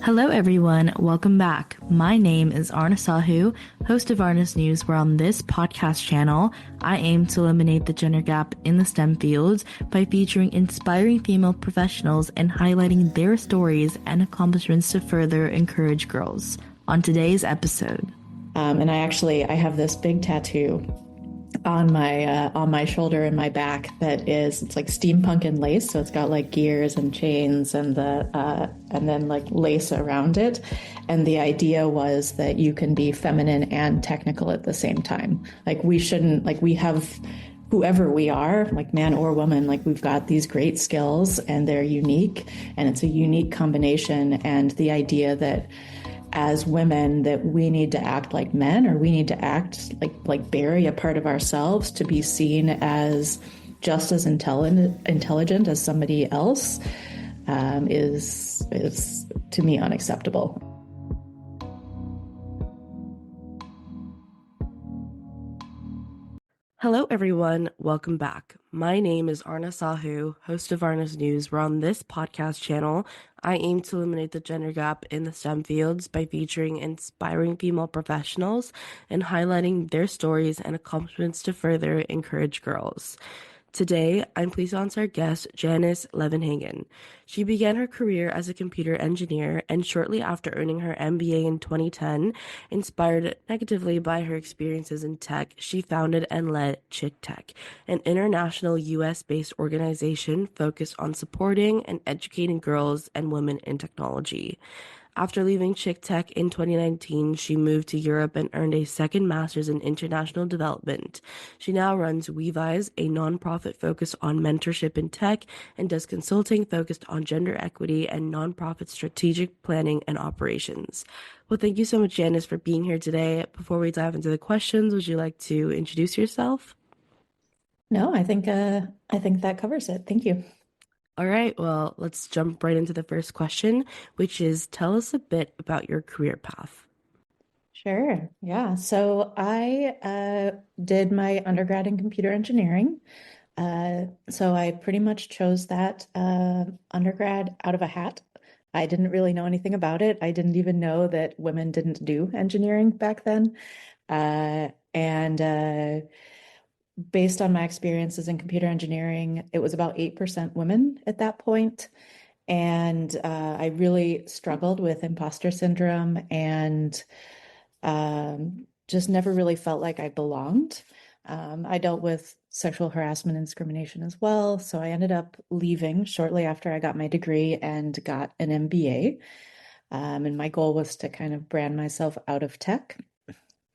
Hello everyone, welcome back. My name is Aarna Sahu, host of Aarna's News, where on this podcast channel, I aim to eliminate the gender gap in the STEM fields by featuring inspiring female professionals and highlighting their stories and accomplishments to further encourage girls. On today's episode. And I have this big tattoo on my shoulder and my back it's like steampunk and lace, so it's got like gears and chains and then like lace around it. And the idea was that you can be feminine and technical at the same time. Like we have whoever we are, like man or woman, like we've got these great skills and they're unique, and it's a unique combination. And the idea that as women that we need to act like men, or we need to act like bury a part of ourselves to be seen as just as intelligent as somebody else is to me unacceptable. Hello everyone, welcome back. My name is Aarna Sahu, host of Aarna's News, where on this podcast channel, I aim to eliminate the gender gap in the STEM fields by featuring inspiring female professionals and highlighting their stories and accomplishments to further encourage girls. Today, I'm pleased to answer our guest, Janice Levenhagen. She began her career as a computer engineer, and shortly after earning her MBA in 2010, inspired negatively by her experiences in tech, she founded and led ChickTech, an international US-based organization focused on supporting and educating girls and women in technology. After leaving ChickTech in 2019, she moved to Europe and earned a second master's in international development. She now runs Wevise, a nonprofit focused on mentorship in tech, and does consulting focused on gender equity and nonprofit strategic planning and operations. Well, thank you so much, Janice, for being here today. Before we dive into the questions, would you like to introduce yourself? No, I think that covers it. Thank you. All right, well, let's jump right into the first question, which is tell us a bit about your career path. Sure. Yeah. So I did my undergrad in computer engineering. So I pretty much chose that undergrad out of a hat. I didn't really know anything about it. I didn't even know that women didn't do engineering back then. And based on my experiences in computer engineering, it was about 8% women at that point. And I really struggled with imposter syndrome and just never really felt like I belonged. I dealt with sexual harassment and discrimination as well. So I ended up leaving shortly after I got my degree and got an MBA. And my goal was to kind of brand myself out of tech.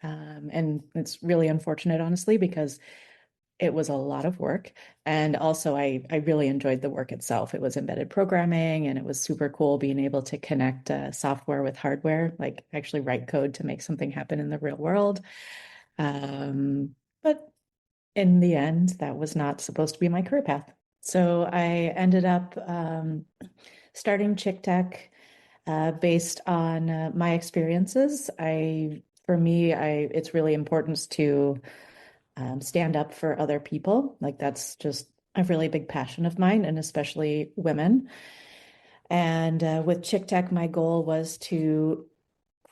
And it's really unfortunate, honestly, because it was a lot of work. And also I really enjoyed the work itself. It was embedded programming, and it was super cool being able to connect software with hardware, like actually write code to make something happen in the real world. But in the end, that was not supposed to be my career path. So I ended up starting ChickTech based on my experiences. For me, it's really important to stand up for other people. Like that's just a really big passion of mine, and especially women. And with ChickTech, my goal was to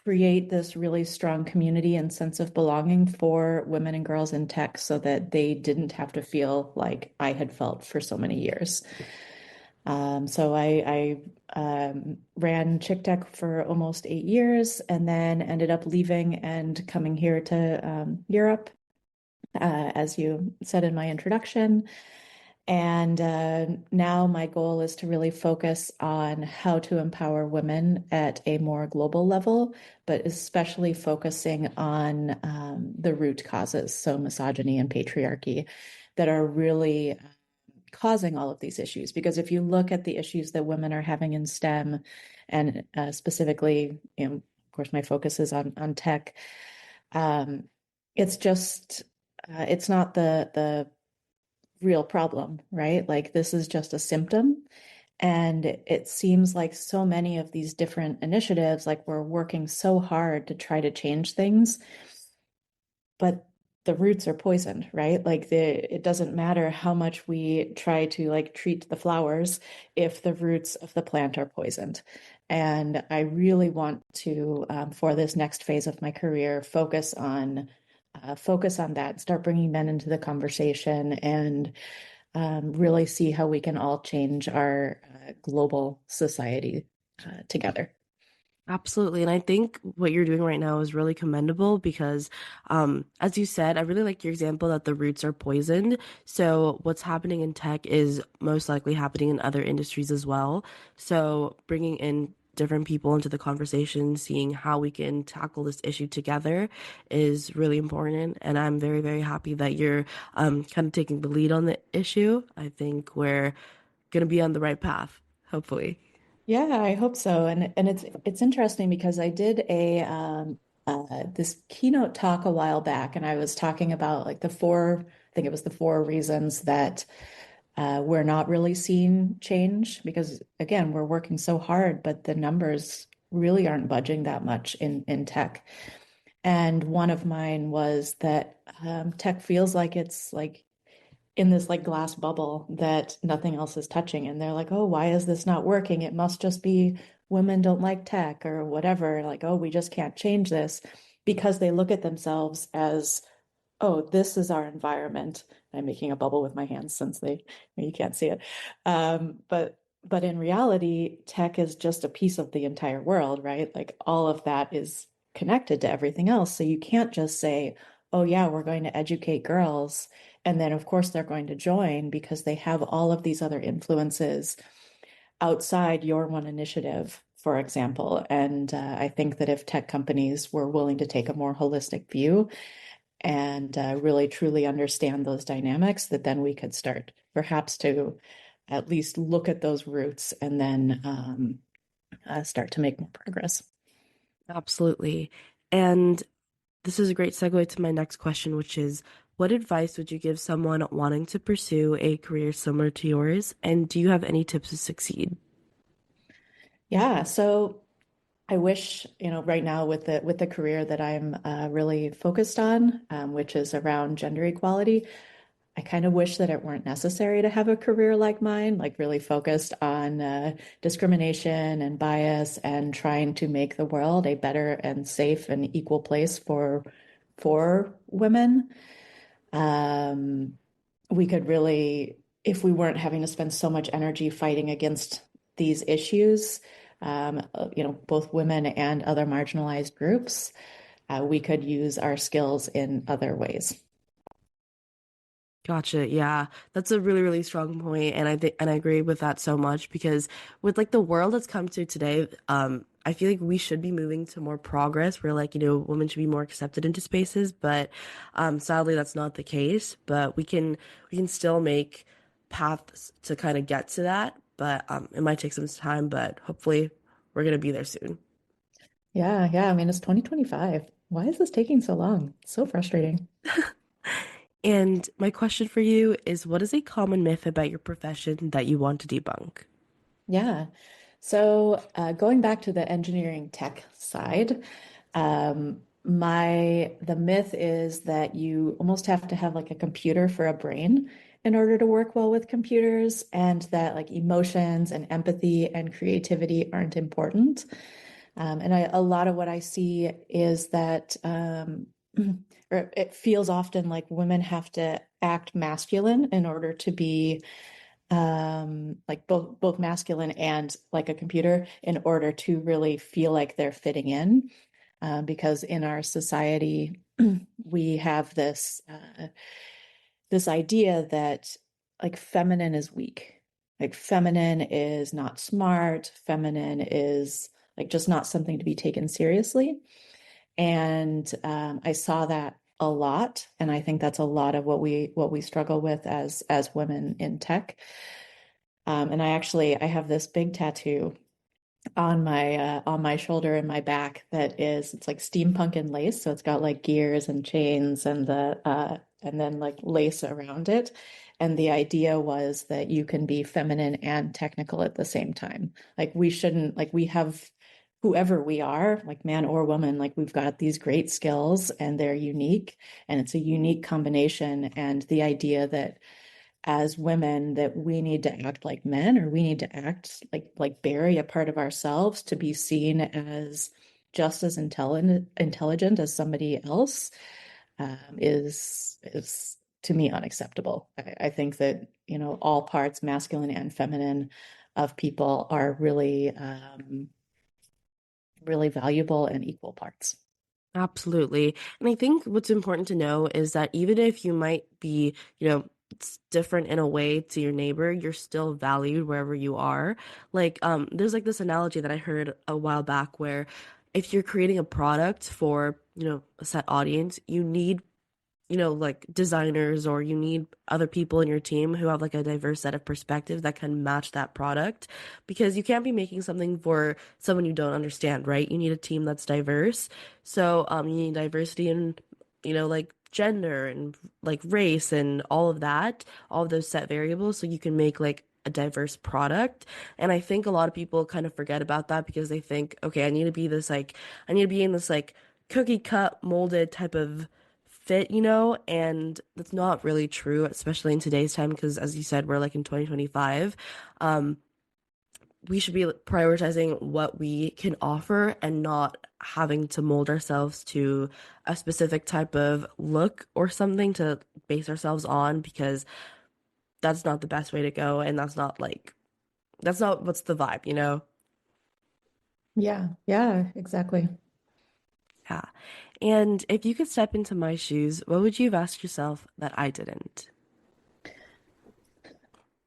create this really strong community and sense of belonging for women and girls in tech so that they didn't have to feel like I had felt for so many years. So I ran ChickTech for almost 8 years, and then ended up leaving and coming here to Europe, as you said in my introduction. And now my goal is to really focus on how to empower women at a more global level, but especially focusing on the root causes, so misogyny and patriarchy, that are really causing all of these issues. Because if you look at the issues that women are having in STEM, and specifically, of course, my focus is on tech, it's just it's not the real problem, right? Like this is just a symptom. And it seems like so many of these different initiatives, like we're working so hard to try to change things, but the roots are poisoned, right? Like it doesn't matter how much we try to like treat the flowers if the roots of the plant are poisoned. And I really want to, for this next phase of my career, focus on that, start bringing men into the conversation, and really see how we can all change our global society together. Absolutely. And I think what you're doing right now is really commendable because, as you said, I really like your example that the roots are poisoned. So, what's happening in tech is most likely happening in other industries as well. So, bringing in different people into the conversation, seeing how we can tackle this issue together is really important. And I'm very, very happy that you're kind of taking the lead on the issue. I think we're going to be on the right path, hopefully. Yeah, I hope so. And it's interesting because I did a this keynote talk a while back, and I was talking about like I think it was the four reasons that we're not really seeing change because again, we're working so hard, but the numbers really aren't budging that much in tech. And one of mine was that tech feels like it's like in this like glass bubble that nothing else is touching. And they're like, oh, why is this not working? It must just be women don't like tech or whatever. Like, oh, we just can't change this because they look at themselves as, oh, this is our environment. I'm making a bubble with my hands since you can't see it. But in reality, tech is just a piece of the entire world, right? Like all of that is connected to everything else. So you can't just say, oh yeah, we're going to educate girls. And then of course they're going to join because they have all of these other influences outside your one initiative, for example. And I think that if tech companies were willing to take a more holistic view, and really truly understand those dynamics, that then we could start perhaps to at least look at those roots and then start to make more progress. Absolutely. And this is a great segue to my next question, which is what advice would you give someone wanting to pursue a career similar to yours? And do you have any tips to succeed? Yeah, so I wish, right now with the career that I'm really focused on, which is around gender equality, I kind of wish that it weren't necessary to have a career like mine, like really focused on discrimination and bias and trying to make the world a better and safe and equal place for women. Um, we could really, if we weren't having to spend so much energy fighting against these issues, both women and other marginalized groups, we could use our skills in other ways. Gotcha. Yeah, that's a really, really strong point, and I think and I agree with that so much because with like the world that's come to today, I feel like we should be moving to more progress where like, women should be more accepted into spaces, but sadly that's not the case. But we can still make paths to kind of get to that, but it might take some time, but hopefully we're gonna be there soon. Yeah, yeah. I mean, it's 2025. Why is this taking so long? It's so frustrating. And my question for you is, what is a common myth about your profession that you want to debunk? Yeah. So going back to the engineering tech side, the myth is that you almost have to have like a computer for a brain in order to work well with computers, and that like emotions and empathy and creativity aren't important. A lot of what I see is that, or it feels often like women have to act masculine in order to be like both masculine and like a computer in order to really feel like they're fitting in. Because in our society, we have this idea that like feminine is weak. Like feminine is not smart, feminine is like just not something to be taken seriously. And I saw that a lot, and I think that's a lot of what we struggle with as women in tech. And I have this big tattoo on my shoulder and my back that is it's like steampunk and lace, so it's got like gears and chains and then like lace around it. And the idea was that you can be feminine and technical at the same time. Like we shouldn't like we have whoever we are, like man or woman, like we've got these great skills and they're unique and it's a unique combination. And the idea that as women that we need to act like men, or we need to act like bury a part of ourselves to be seen as just as intelligent as somebody else, is to me unacceptable. I think that, all parts, masculine and feminine, of people are really valuable and equal parts. Absolutely. And I think what's important to know is that even if you might be, it's different in a way to your neighbor, you're still valued wherever you are. Like, there's like this analogy that I heard a while back where if you're creating a product for, a set audience, you need like designers or you need other people in your team who have like a diverse set of perspectives that can match that product because you can't be making something for someone you don't understand, right? You need a team that's diverse. So, you need diversity in, like gender and like race and all of that, all of those set variables so you can make like a diverse product. And I think a lot of people kind of forget about that because they think, okay, I need to be in this like cookie cut molded type of fit, and that's not really true, especially in today's time, because as you said, we're like in 2025. Um, we should be prioritizing what we can offer and not having to mold ourselves to a specific type of look or something to base ourselves on because that's not the best way to go. And that's not what's the vibe. Yeah, yeah, exactly. Yeah. And if you could step into my shoes, what would you have asked yourself that I didn't?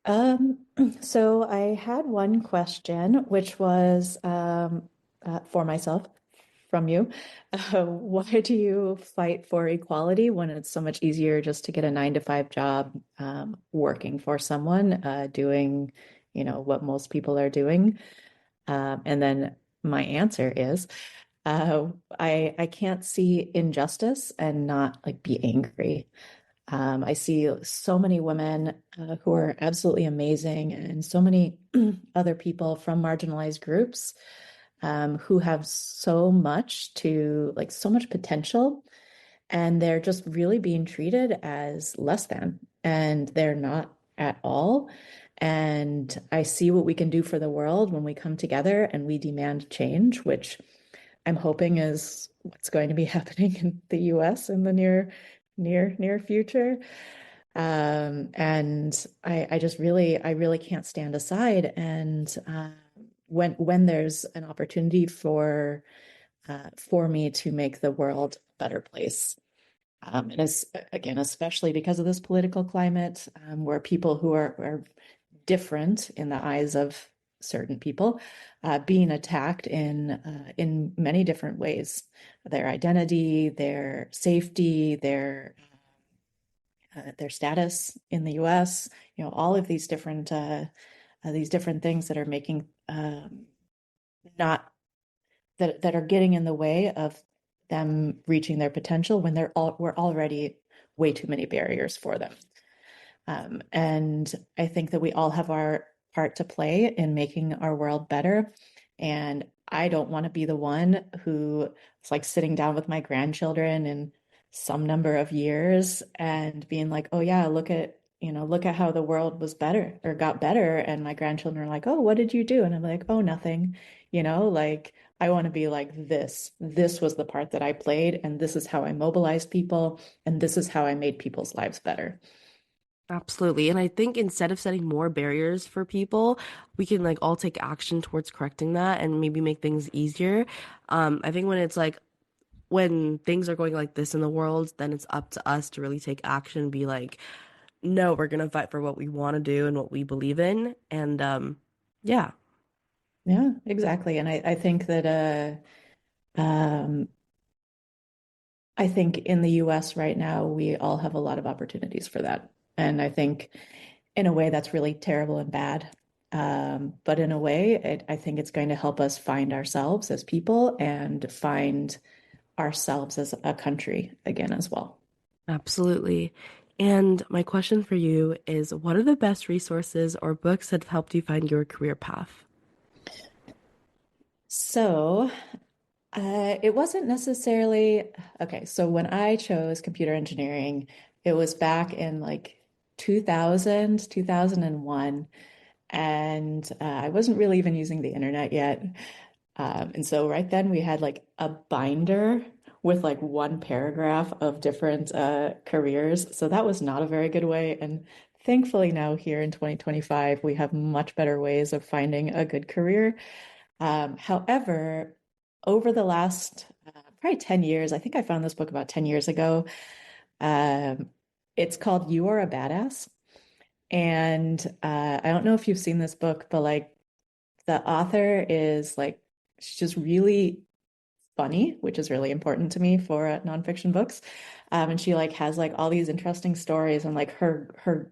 Um, so I had one question, which was for myself from you. Why do you fight for equality when it's so much easier just to get a 9 to 5 job, working for someone, doing, what most people are doing? And then my answer is, I can't see injustice and not like be angry. I see so many women who are absolutely amazing, and so many other people from marginalized groups who have so much potential, and they're just really being treated as less than, and they're not at all. And I see what we can do for the world when we come together and we demand change, which I'm hoping is what's going to be happening in the US in the near future. And I really can't stand aside. And when there's an opportunity for me to make the world a better place, and again, especially because of this political climate, where people who are different in the eyes of certain people, being attacked in many different ways, their identity, their safety, their status in the U.S., all of these different things that are making not that are getting in the way of them reaching their potential when we're already way too many barriers for them. And I think that we all have our part to play in making our world better. And I don't want to be the one who is like sitting down with my grandchildren in some number of years and being like, oh yeah, look at how the world was better or got better. And my grandchildren are like, oh, what did you do? And I'm like, oh, nothing. Like I want to be like this. This was the part that I played, and this is how I mobilized people, and this is how I made people's lives better. Absolutely. And I think instead of setting more barriers for people, we can like all take action towards correcting that and maybe make things easier. I think when things are going like this in the world, then it's up to us to really take action and be like, no, we're gonna fight for what we want to do and what we believe in. And yeah, Yeah, exactly. And I think that um, I think in the US right now, we all have a lot of opportunities for that. And I think in a way that's really terrible and bad. But in a way, I think it's going to help us find ourselves as people and find ourselves as a country again as well. absolutely. And my question for you is, what are the best resources or books that have helped you find your career path? So it wasn't necessarily okay. So when I chose computer engineering, it was back in like 2000, 2001. And I wasn't really even using the internet yet. And so right then we had like a binder with like one paragraph of different careers. So that was not a very good way. And thankfully now here in 2025, we have much better ways of finding a good career. However, over the last probably 10 years, I think I found this book about 10 years ago. Um, it's called You Are a Badass. And I don't know if you've seen this book, but like the author is like, she's just really funny, which is really important to me for nonfiction books. And she like has like all these interesting stories, and like her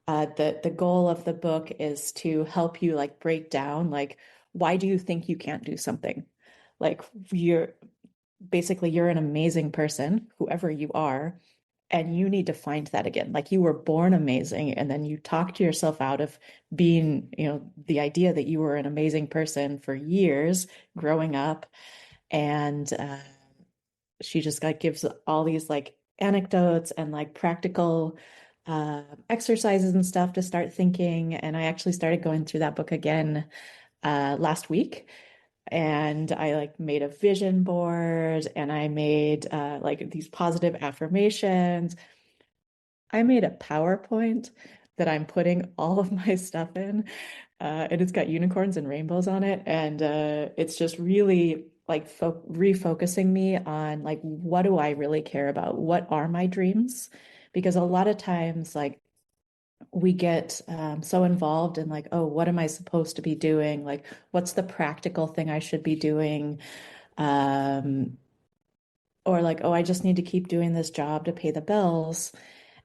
the goal of the book is to help you like break down like why do you think you can't do something? Like you're basically you're an amazing person, whoever you are, and you need to find that again. Like you were born amazing, and then you talk to yourself out of being, the idea that you were an amazing person for years growing up. And she just like gives all these like anecdotes and like practical exercises and stuff to start thinking. And I actually started going through that book again last week. And I like made a vision board, and I made like these positive affirmations. I made a PowerPoint that I'm putting all of my stuff in, and it's got unicorns and rainbows on it, and it's just really like refocusing me on like what do I really care about? What are my dreams? Because a lot of times, like we get so involved in like, oh, what am I supposed to be doing? Like, what's the practical thing I should be doing? Um, or like, oh, I just need to keep doing this job to pay the bills.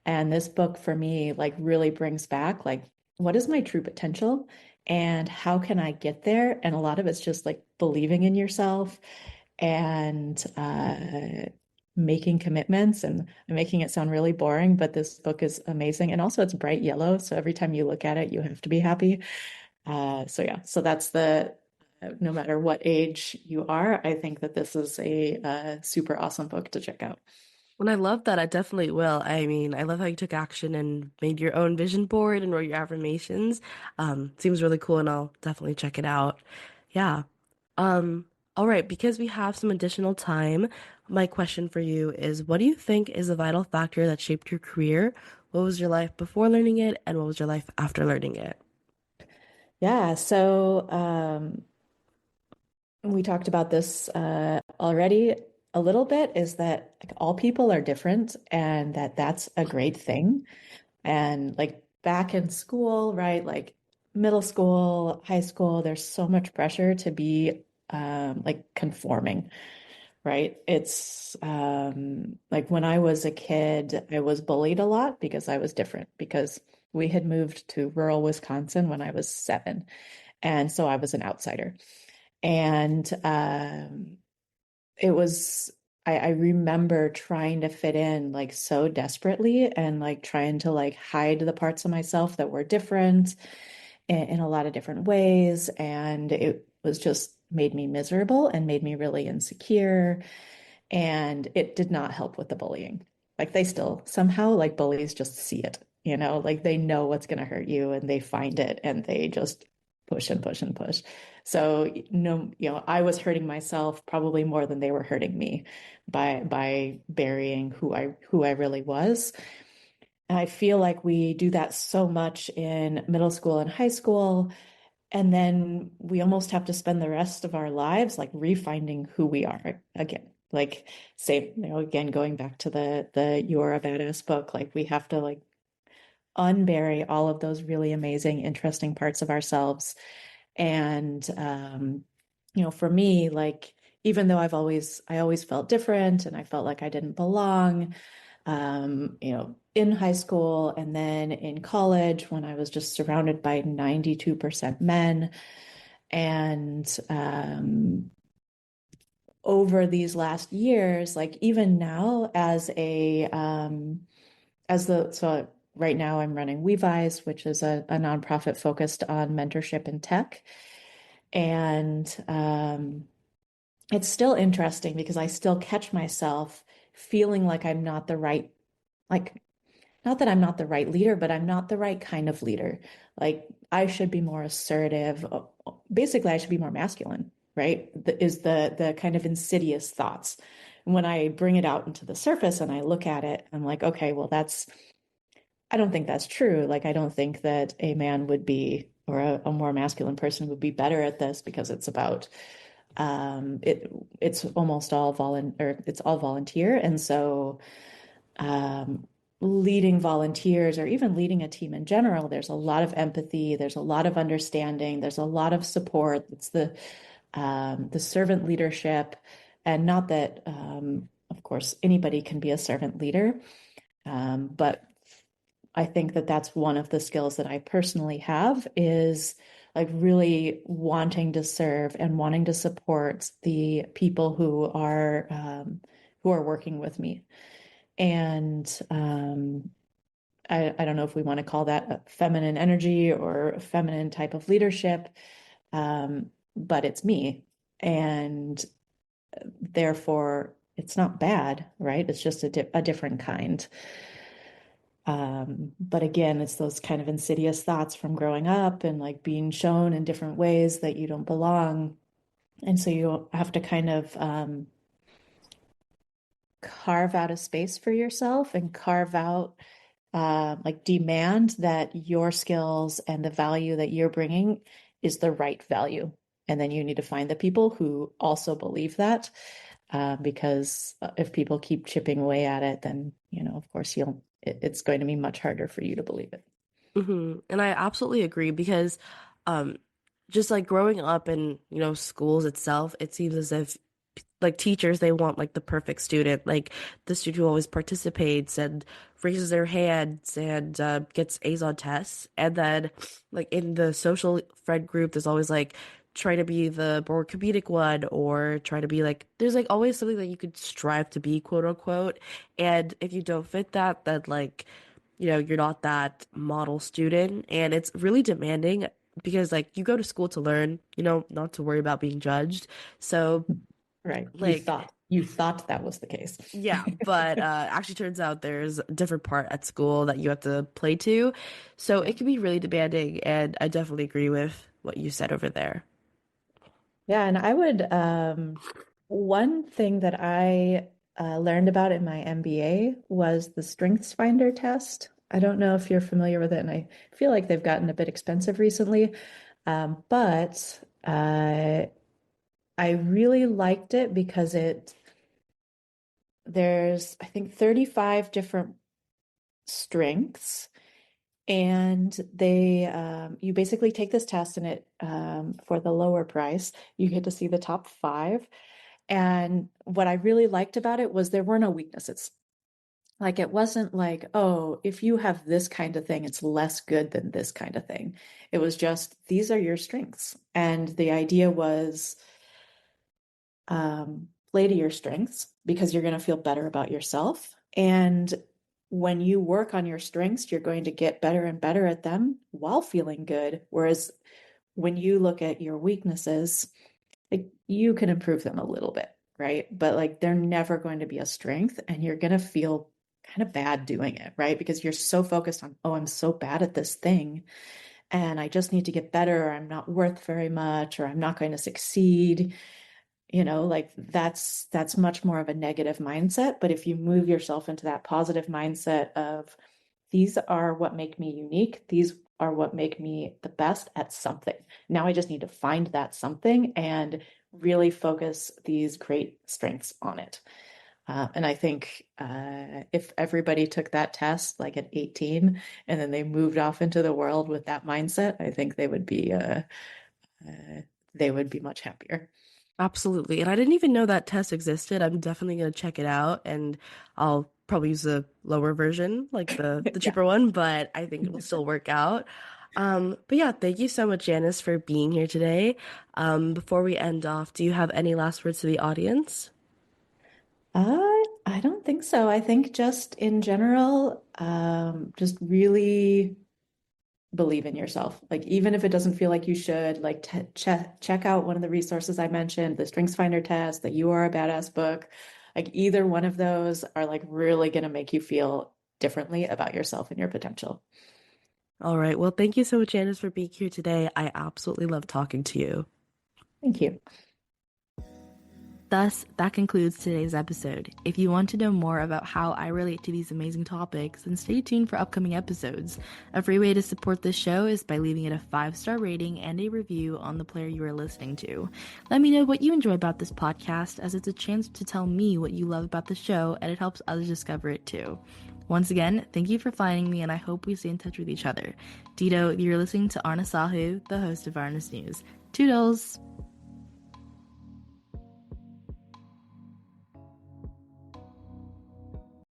And this book for me, like, really brings back, like, what is my true potential and how can I get there? And a lot of it's just like believing in yourself and making commitments. And I'm making it sound really boring, but this book is amazing. And also, it's bright yellow. So every time you look at it, you have to be happy. So, yeah, so that's no matter what age you are, I think that this is a super awesome book to check out. And I love that. I definitely will. I mean, I love how you took action and made your own vision board and wrote your affirmations. Seems really cool, and I'll definitely check it out. Yeah. Um, all right, because we have some additional time, my question for you is, what do you think is a vital factor that shaped your career? What was your life before learning it, and what was your life after learning it? Yeah, so we talked about this already a little bit, is that like all people are different and that's a great thing. And like back in school, right? Like middle school, high school, there's so much pressure to be like conforming, right? It's like when I was a kid, I was bullied a lot because I was different, because we had moved to rural Wisconsin when I was 7. And so I was an outsider. And it was, I remember trying to fit in like so desperately, and like trying to like hide the parts of myself that were different in a lot of different ways. And it was just made me miserable and made me really insecure. And it did not help with the bullying. Like they still somehow, like bullies just see it, like they know what's going to hurt you and they find it and they just push and push and push. So, no, I was hurting myself probably more than they were hurting me by burying who I really was. And I feel like we do that so much in middle school and high school. And then we almost have to spend the rest of our lives like refinding who we are again. Like, say, again, going back to the You're a Badass book, like we have to like unbury all of those really amazing, interesting parts of ourselves. And for me, like even though I always felt different and I felt like I didn't belong, in high school and then in college when I was just surrounded by 92% men. And over these last years, like even now so right now I'm running Wevise, which is a nonprofit focused on mentorship and tech. And it's still interesting because I still catch myself feeling like I'm not the right, like not that I'm not the right leader, but I'm not the right kind of leader. Like I should be more assertive. Basically, I should be more masculine, right? Is the kind of insidious thoughts. When I bring it out into the surface and I look at it, I'm like, okay, well, I don't think that's true. Like, I don't think that a man would be, or a more masculine person would be better at this because it's about it's almost all it's all volunteer. And so um, leading volunteers or even leading a team in general, there's a lot of empathy, there's a lot of understanding, there's a lot of support. It's the servant leadership, and not that, of course, anybody can be a servant leader, but I think that that's one of the skills that I personally have is like really wanting to serve and wanting to support the people who are working with me. And I don't know if we want to call that a feminine energy or a feminine type of leadership, but it's me. And therefore, it's not bad, right? It's just a different kind. But again, it's those kind of insidious thoughts from growing up and like being shown in different ways that you don't belong. And so you have to kind of carve out a space for yourself and carve out like demand that your skills and the value that you're bringing is the right value. And then you need to find the people who also believe that, because if people keep chipping away at it, then, of course, it's going to be much harder for you to believe it. And I absolutely agree because um, just like growing up in, schools itself, it seems as if like teachers, they want like the perfect student, like the student who always participates and raises their hands and gets A's on tests. And then like in the social friend group, there's always like try to be the more comedic one or try to be like there's like always something that you could strive to be, quote unquote. And if you don't fit that, then like, you're not that model student. And it's really demanding because like you go to school to learn, not to worry about being judged. So Right. like, You thought that was the case. yeah, but actually turns out there's a different part at school that you have to play to. So Yeah. it can be really demanding, and I definitely agree with what you said over there. Yeah, and I would one thing that I learned about in my MBA was the Strengths Finder test. I don't know if you're familiar with it, and I feel like they've gotten a bit expensive recently. But I really liked it because there's, I think, 35 different strengths. And you basically take this test, and for the lower price, you get to see the top five. And what I really liked about it was there were no weaknesses. Like it wasn't like, oh, if you have this kind of thing, it's less good than this kind of thing. It was just, these are your strengths. And the idea was play to your strengths because you're going to feel better about yourself. And when you work on your strengths, you're going to get better and better at them while feeling good. Whereas when you look at your weaknesses, like you can improve them a little bit, right? But like they're never going to be a strength, and you're going to feel kind of bad doing it, right? Because you're so focused on, oh, I'm so bad at this thing and I just need to get better, or I'm not worth very much, or I'm not going to succeed. Like that's much more of a negative mindset. But if you move yourself into that positive mindset of these are what make me unique, these are what make me the best at something. Now I just need to find that something and really focus these great strengths on it. And I think if everybody took that test like at 18 and then they moved off into the world with that mindset, I think they would be much happier. Absolutely. And I didn't even know that test existed. I'm definitely going to check it out and I'll probably use the lower version, like the Yeah. cheaper one, but I think it'll still work out. But yeah, thank you so much, Janice, for being here today. Before we end off, do you have any last words to the audience? I don't think so. I think just in general, just really believe in yourself. Like even if it doesn't feel like you should, like check out one of the resources I mentioned, the Strengths Finder test, the You Are a Badass book. Like either one of those are like really going to make you feel differently about yourself and your potential. All right. Well, thank you so much, Janice, for being here today. I absolutely love talking to you. Thank you. Thus, that concludes today's episode. If you want to know more about how I relate to these amazing topics, then stay tuned for upcoming episodes. A free way to support this show is by leaving it a 5-star rating and a review on the player you are listening to. Let me know what you enjoy about this podcast, as it's a chance to tell me what you love about the show, and it helps others discover it too. Once again, thank you for finding me, and I hope we stay in touch with each other. Dito, you're listening to Aarna Sahu, the host of Aarna's News. Toodles!